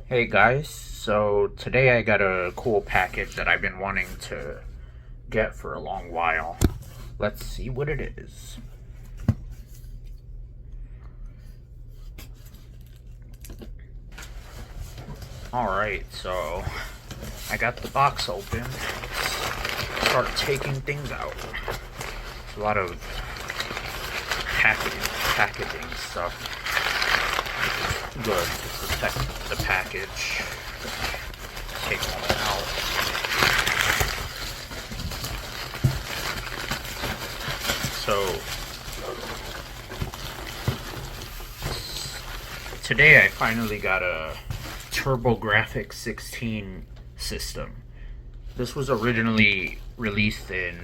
Hey guys, so today I got a cool package that I've been wanting to get for a long while. Let's see what it is. Alright, so I got the box open. Start taking things out. There's a lot of packaging stuff. Good to protect the package. Take one out. So today I finally got a TurboGrafx 16 system. This was originally released in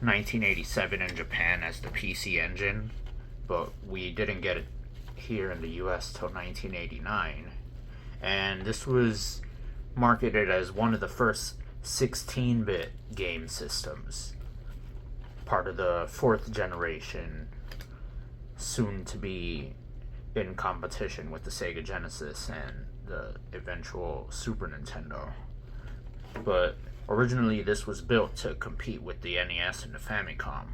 1987 in Japan as the PC Engine, but we didn't get it here in the US till 1989. And this was marketed as one of the first 16-bit game systems, part of the fourth generation, soon to be in competition with the Sega Genesis and the eventual Super Nintendo. But originally this was built to compete with the NES and the Famicom.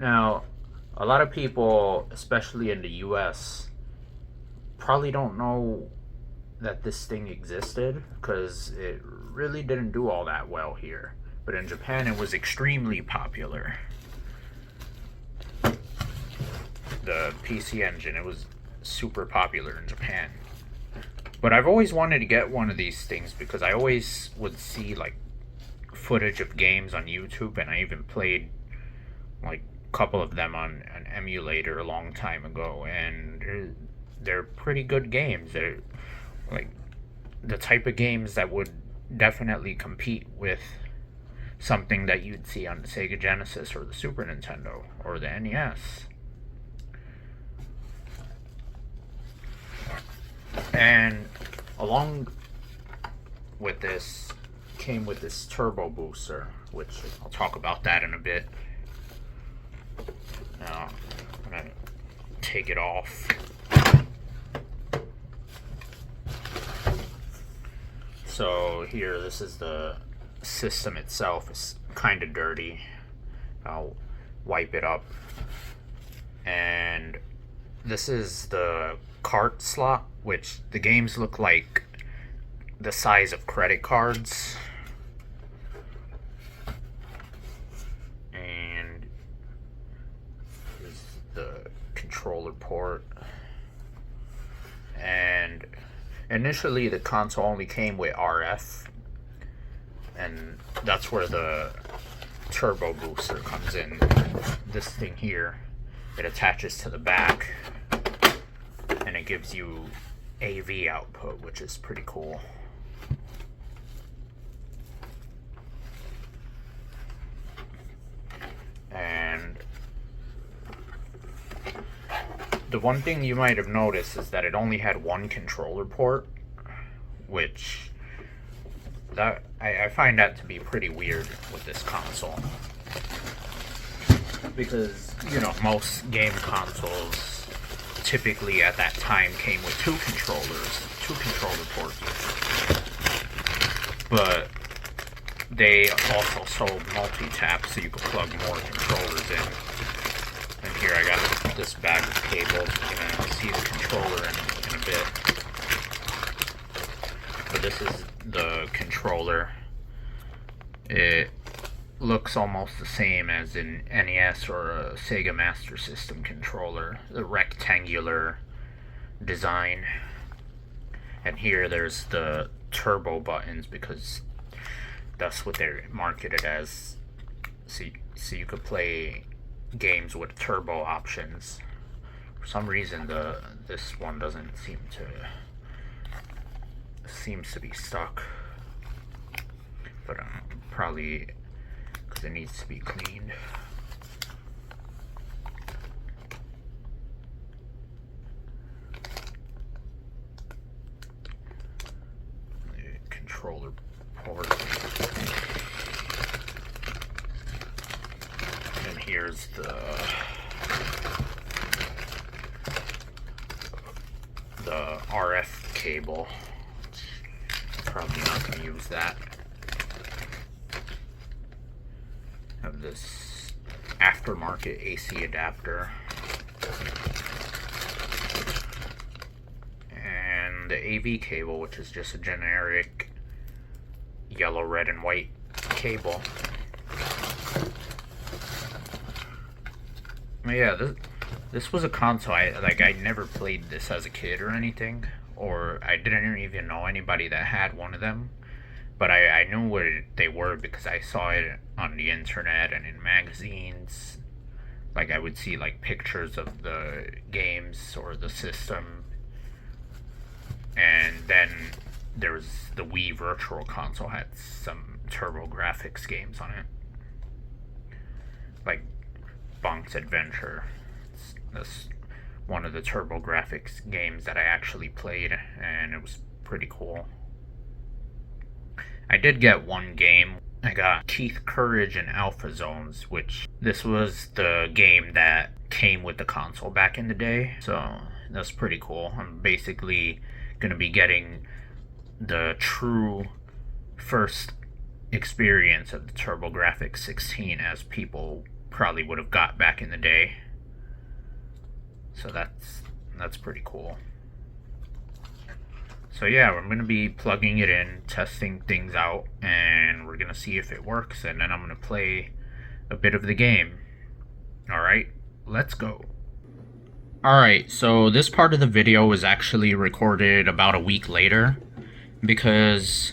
Now, a lot of people, especially in the US, probably don't know that this thing existed because it really didn't do all that well here. But in Japan, it was extremely popular. The PC Engine, it was super popular in Japan. But I've always wanted to get one of these things because I always would see like footage of games on YouTube, and I even played like a couple of them on an emulator a long time ago, and they're pretty good games. They're like the type of games that would definitely compete with something that you'd see on the Sega Genesis or the Super Nintendo or the NES. And along with this came with this turbo booster, which I'll talk about that in a bit. Now I'm gonna take it off. So here, this is the system itself. It's kind of dirty. I'll wipe it up. And this is the cart slot, which the games look like the size of credit cards. And this is the controller port. And initially the console only came with RF, and that's where the turbo booster comes in. This thing here, it attaches to the back and it gives you AV output, which is pretty cool. And the one thing you might have noticed is that it only had one controller port, which that I find that to be pretty weird with this console, because most game consoles typically at that time came with two controller ports, but they also sold multi-tap, so you could plug more controllers in. And here I got this bag of cables. You're gonna see the controller in a bit. But this is the controller. It looks almost the same as an NES or a Sega Master System controller. The rectangular design. And here there's the turbo buttons, because that's what they're marketed as. So you could play games with turbo options. For some reason this one doesn't seems to be stuck, but probably because it needs to be cleaned. The controller port, and here's the RF cable. Probably not going to use that. Have this aftermarket AC adapter. And the AV cable, which is just a generic yellow, red, and white cable. Yeah, this was a console. I never played this as a kid or anything, or I didn't even know anybody that had one of them. But I knew what they were because I saw it on the internet and in magazines. Like, I would see like pictures of the games or the system. And then there was the Wii Virtual Console had some TurboGrafx games on it. Like Bonk's Adventure. That's one of the TurboGrafx games that I actually played, and it was pretty cool. I did get one game. I got Teeth Courage and Alpha Zones, which this was the game that came with the console back in the day, so that's pretty cool. I'm basically going to be getting the true first experience of the TurboGrafx 16 as people probably would have got back in the day. So that's pretty cool. So yeah, we're going to be plugging it in, testing things out, and we're going to see if it works, and then I'm going to play a bit of the game. Alright, let's go. Alright, so this part of the video was actually recorded about a week later, because,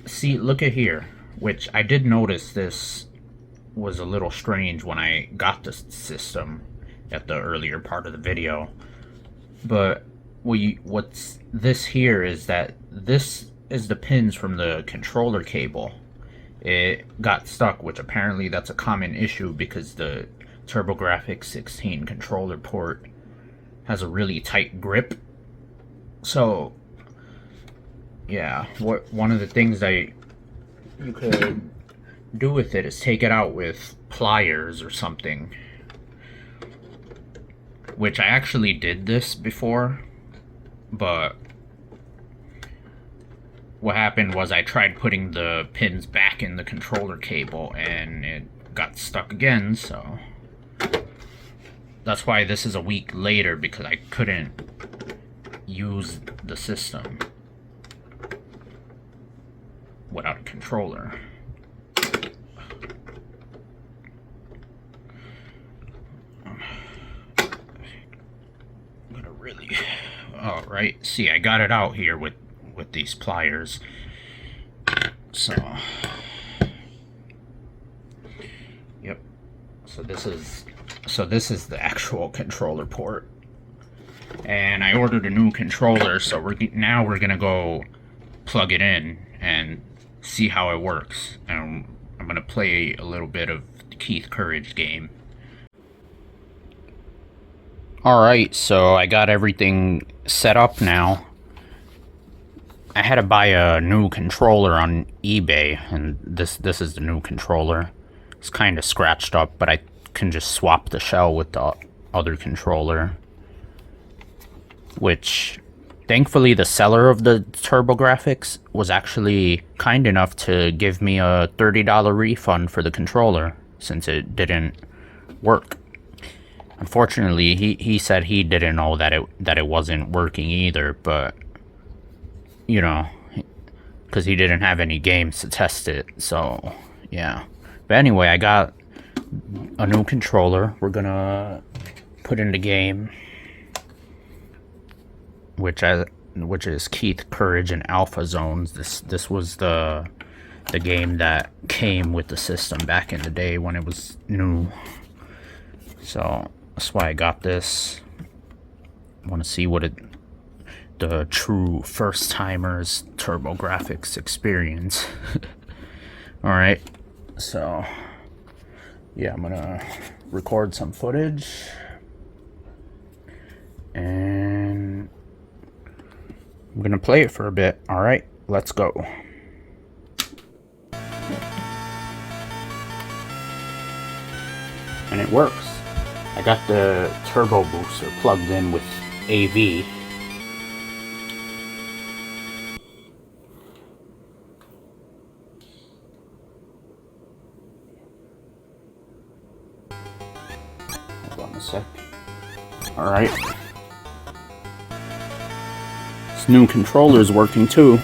see, look at here, which I did notice this was a little strange when I got the system at the earlier part of the video, but what's this here is that this is the pins from the controller cable. It got stuck, which apparently that's a common issue because the TurboGrafx 16 controller port has a really tight grip. So yeah, one of the things that you could do with it is take it out with pliers or something, which I actually did this before, but what happened was I tried putting the pins back in the controller cable and it got stuck again, so that's why this is a week later, because I couldn't use the system without a controller. Alright, see, I got it out here with these pliers. So, yep. So this is the actual controller port. And I ordered a new controller, so now we're gonna go plug it in and see how it works. And I'm gonna play a little bit of the Keith Courage game. Alright, so I got everything set up now. I had to buy a new controller on eBay, and this is the new controller. It's kind of scratched up, but I can just swap the shell with the other controller. Which, thankfully, the seller of the TurboGrafx was actually kind enough to give me a $30 refund for the controller, since it didn't work. Unfortunately, he said he didn't know that it wasn't working either, but you know, because he didn't have any games to test it, so yeah. But anyway, I got a new controller. We're gonna put in the game, which is Keith Courage and Alpha Zones. This was the game that came with the system back in the day when it was new. So that's why I got this. I want to see what the true first-timers TurboGrafx experience. Alright, so yeah, I'm gonna record some footage and I'm gonna play it for a bit. Alright, let's go. And it works. I got the turbo booster plugged in with AV, sec. Alright. This new controller's working too.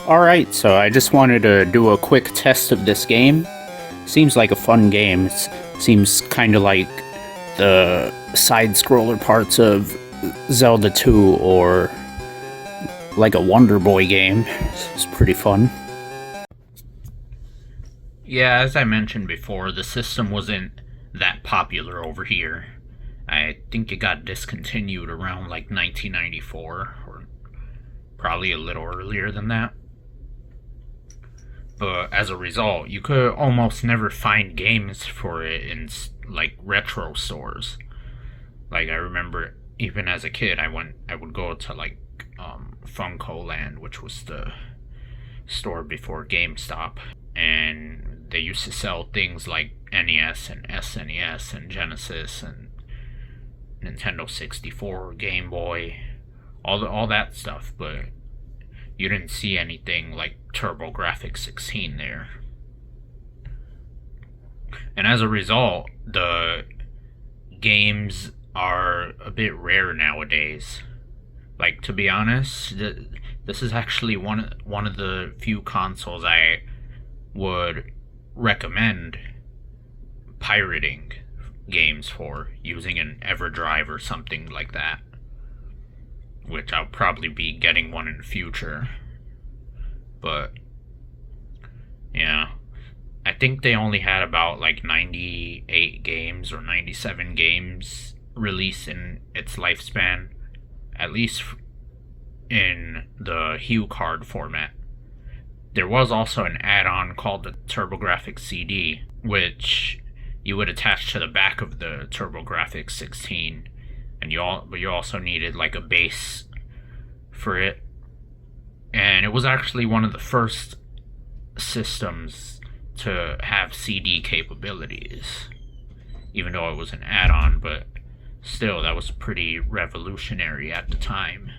Alright, so I just wanted to do a quick test of this game. Seems like a fun game. It seems kind of like the side-scroller parts of Zelda 2 or like a Wonder Boy game. It's pretty fun. Yeah, as I mentioned before, the system wasn't that popular over here. I think it got discontinued around like 1994 or probably a little earlier than that. But as a result, you could almost never find games for it in like retro stores. Like I remember, even as a kid, I would go to like Funko Land, which was the store before GameStop, and they used to sell things like NES and SNES and Genesis and Nintendo 64, Game Boy, all that stuff, but you didn't see anything like TurboGrafx 16 there. And as a result, the games are a bit rare nowadays. Like, to be honest, this is actually one of the few consoles I would recommend pirating games for, using an EverDrive or something like that, which I'll probably be getting one in the future. But yeah, I think they only had about like 98 games or 97 games released in its lifespan, at least in the Hue card format. There was also an add-on called the TurboGrafx CD, which you would attach to the back of the TurboGrafx 16, and you also needed like a base for it. And it was actually one of the first systems to have CD capabilities, even though it was an add-on, but still, that was pretty revolutionary at the time.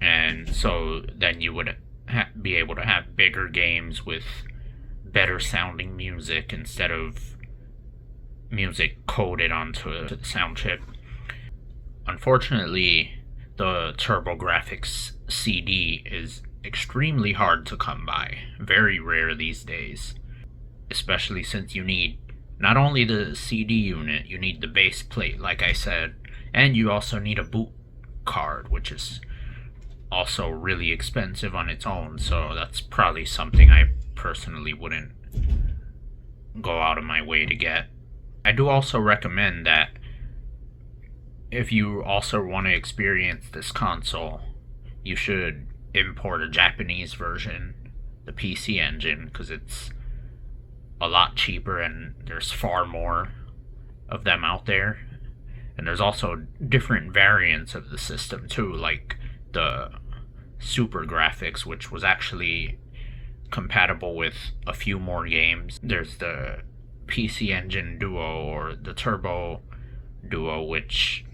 And so then you would be able to have bigger games with better sounding music instead of music coded onto the sound chip. Unfortunately, the TurboGrafx CD is extremely hard to come by, very rare these days, especially since you need not only the CD unit, you need the base plate, like I said, and you also need a boot card, which is also really expensive on its own, so that's probably something I personally wouldn't go out of my way to get. I do also recommend that if you also want to experience this console, you should import a Japanese version, the PC Engine, because it's a lot cheaper and there's far more of them out there. And there's also different variants of the system too, like the Super Graphics, which was actually compatible with a few more games. There's the PC Engine Duo or the Turbo Duo, which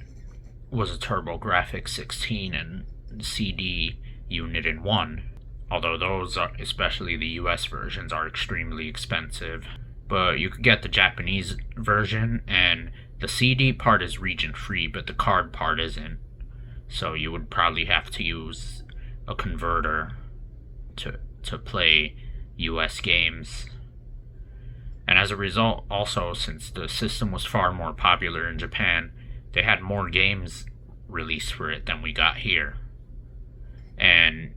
was a TurboGrafx 16 and CD unit in one. Although those are, especially the US versions, are extremely expensive. But you could get the Japanese version, and the CD part is region free, but the card part isn't. So you would probably have to use a converter to play US games. And as a result, also, since the system was far more popular in Japan, they had more games released for it than we got here. And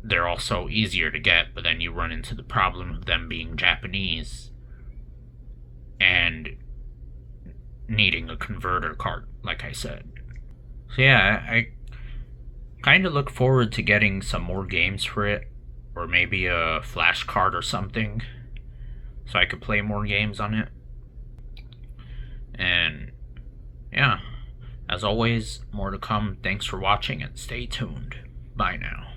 they're also easier to get, but then you run into the problem of them being Japanese and needing a converter card, like I said. So yeah, I kind of look forward to getting some more games for it, or maybe a flash card or something, so I could play more games on it. And yeah, as always, more to come. Thanks for watching and stay tuned. Bye now.